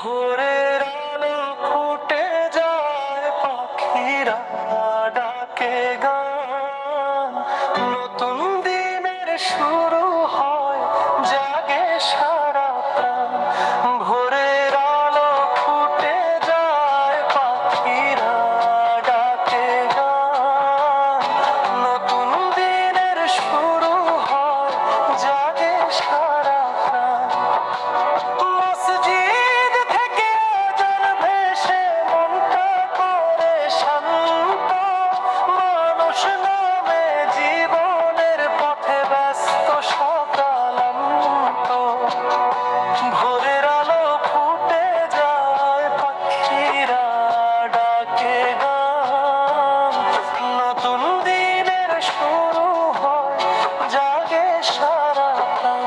ভোরের আলো ফুটে যায়, পাখিরা ডাকে গান, নতুন দিনের শুরু হয়, জাগে সারা প্রাণ। ভোরের আলো ফুটে যায়, পাখিরা ডাকে গান, নতুন দিনের শুরু হয়, জাগে সারা প্রাণ। মসজিদ থেকে আজান ভেসে মনটা করে শান্ত, মানুষ নামে জীবনের পথে ব্যস্ত সকালান্ত। ভোরের আলো ফুটে যায়, পাখিরা ডাকে গান, নতুন দিনের শুরু হয়, জাগে সারা প্রাণ।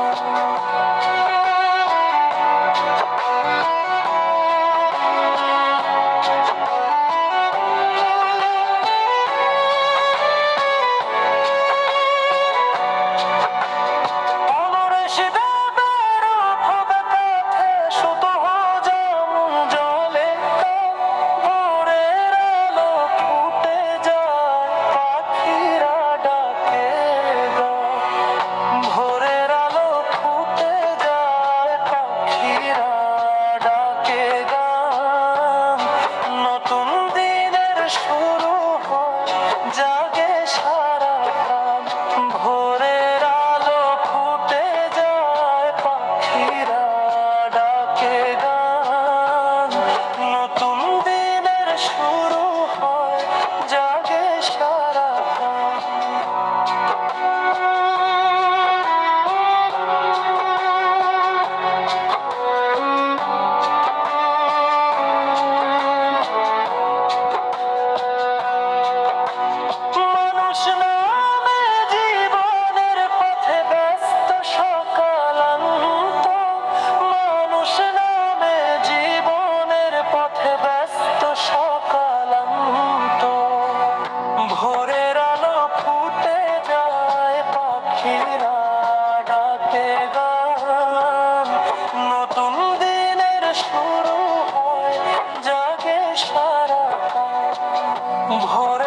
শুরু হয়, জাগে সারা প্রাণ। ভোরের আলো ফুটে যায়, পাখিরা ডাকে গান, নতুন দিনের শুরু হয়, জাগে সারা প্রাণ। মানুষ নামে জীবনের পথে ব্যস্ত সকালান্ত, মানুষ নামে জীবনের পথে ব্যস্ত সকালান্ত। ভোরের আলো ফুটে যায়, পাখিরা ডাকে গান, নতুন দিনের শুরু হয়, জাগে সারা প্রাণ। ভোরে